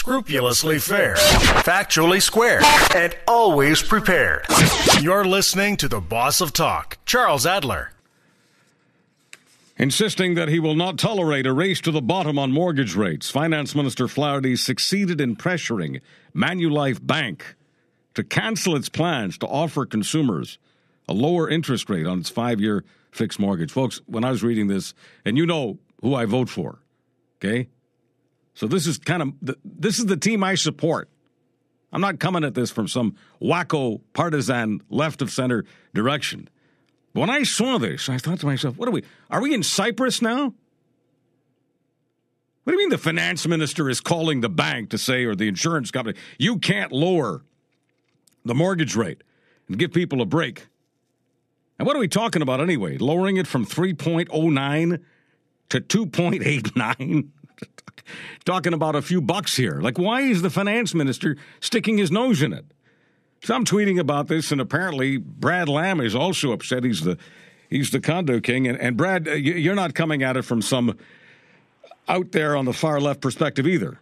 Scrupulously fair, factually square, and always prepared. You're listening to the Boss of Talk, Charles Adler. Insisting that he will not tolerate a race to the bottom on mortgage rates, Finance Minister Flaherty succeeded in pressuring Manulife Bank to cancel its plans to offer consumers a lower interest rate on its 5-year fixed mortgage. Folks, when I was reading this, and you know who I vote for, okay? So this is this is the team I support. I'm not coming at this from some wacko partisan left of center direction. But when I saw this, I thought to myself, are we in Cyprus now? What do you mean the finance minister is calling the bank to say, or the insurance company, you can't lower the mortgage rate and give people a break? And what are we talking about anyway? Lowering it from 3.09 to 2.89? Talking about a few bucks here. Like, why is the finance minister sticking his nose in it? So I'm tweeting about this, and apparently Brad Lamb is also upset. He's the condo king. And Brad, you're not coming at it from some out there on the far left perspective either.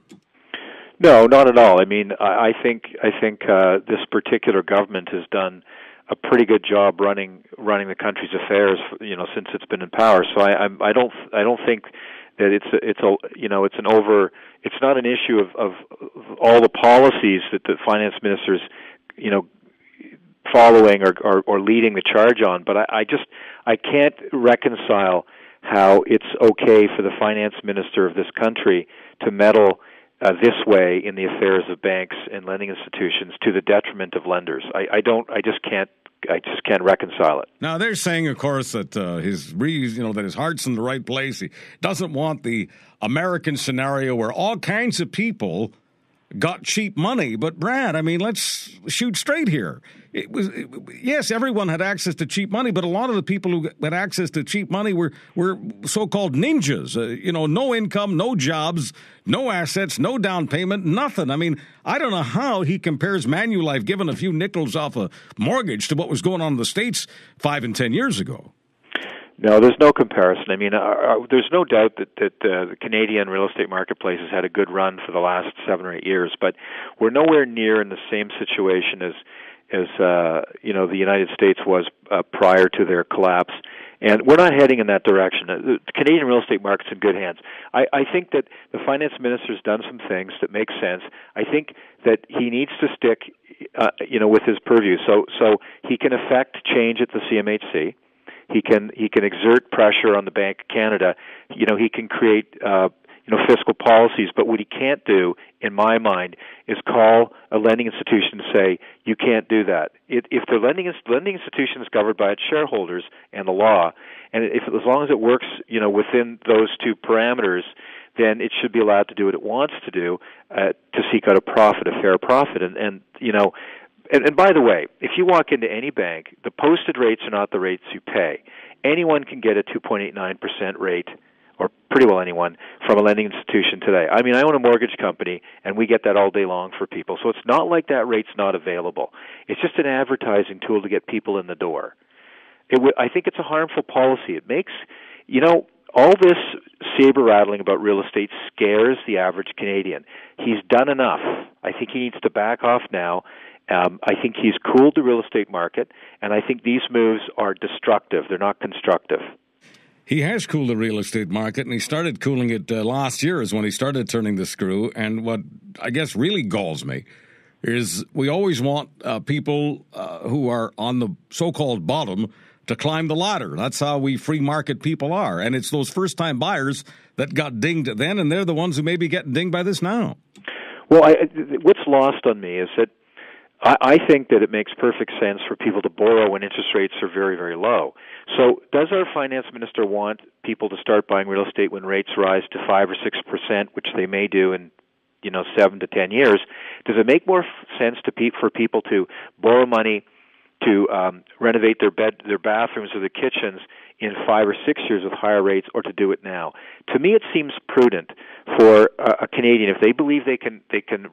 No, not at all. I mean, I think this particular government has done a pretty good job running the country's affairs, since it's been in power. So I don't think that it's not an issue of all the policies that the finance minister's following or leading the charge on, but I can't reconcile how it's okay for the finance minister of this country to meddle this way in the affairs of banks and lending institutions to the detriment of lenders. I just can't reconcile it. Now they're saying, of course, that that his heart's in the right place. He doesn't want the American scenario where all kinds of people got cheap money. But Brad, I mean, let's shoot straight here. Yes, everyone had access to cheap money, but a lot of the people who had access to cheap money were so-called ninjas. No income, no jobs, no assets, no down payment, nothing. I mean, I don't know how he compares Manulife giving a few nickels off a mortgage to what was going on in the States 5 and 10 years ago. No, there's no comparison. I mean, there's no doubt that the Canadian real estate marketplace has had a good run for the last 7 or 8 years, but we're nowhere near in the same situation as the United States was prior to their collapse, and we're not heading in that direction. The Canadian real estate market's in good hands. I think that the finance minister's done some things that make sense. I think that he needs to stick, with his purview, so he can affect change at the CMHC. He can exert pressure on the Bank of Canada. He can create fiscal policies, but what he can't do, in my mind, is call a lending institution and say, you can't do that. If the lending institution is governed by its shareholders and the law, and as long as it works within those two parameters, then it should be allowed to do what it wants to do to seek out a fair profit. And by the way, if you walk into any bank, the posted rates are not the rates you pay. Anyone can get a 2.89% rate, or pretty well anyone, from a lending institution today. I mean, I own a mortgage company, and we get that all day long for people. So it's not like that rate's not available. It's just an advertising tool to get people in the door. I think it's a harmful policy. It makes, all this saber-rattling about real estate scares the average Canadian. He's done enough. I think he needs to back off now. I think he's cooled the real estate market, and I think these moves are destructive. They're not constructive. He has cooled the real estate market, and he started cooling it last year is when he started turning the screw. And what I guess really galls me is we always want people who are on the so-called bottom to climb the ladder. That's how we free market people are. And it's those first-time buyers that got dinged then, and they're the ones who may be getting dinged by this now. Well, what's lost on me is that I think that it makes perfect sense for people to borrow when interest rates are very, very low. So does our finance minister want people to start buying real estate when rates rise to 5 or 6%, which they may do in 7 to 10 years? Does it make more sense for people to borrow money to renovate their bathrooms or their kitchens in 5 or 6 years with higher rates, or to do it now? To me, it seems prudent for a Canadian, if they believe they can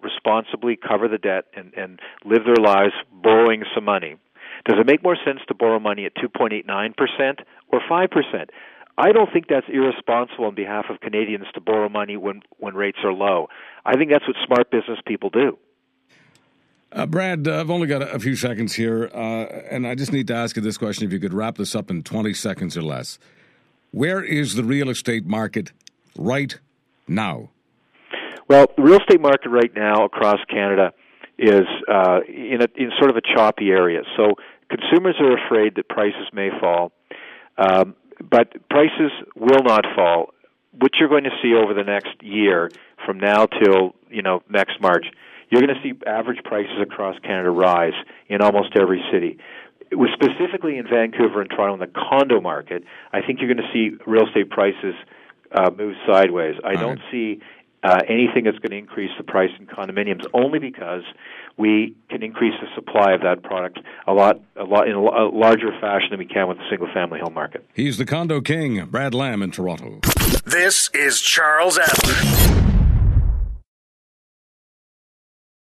responsibly cover the debt and live their lives borrowing some money. Does it make more sense to borrow money at 2.89% or 5%? I don't think that's irresponsible on behalf of Canadians to borrow money when rates are low. I think that's what smart business people do. Brad, I've only got a few seconds here, and I just need to ask you this question, if you could wrap this up in 20 seconds or less. Where is the real estate market right now? Well, the real estate market right now across Canada is in sort of a choppy area. So consumers are afraid that prices may fall, but prices will not fall. What you're going to see over the next year, from now till next March, you're going to see average prices across Canada rise in almost every city. Specifically in Vancouver and Toronto, in the condo market, I think you're going to see real estate prices move sideways. I don't see anything that's going to increase the price in condominiums, only because we can increase the supply of that product a lot in a larger fashion than we can with the single-family home market. He's the condo king, Brad Lamb in Toronto. This is Charles Adler.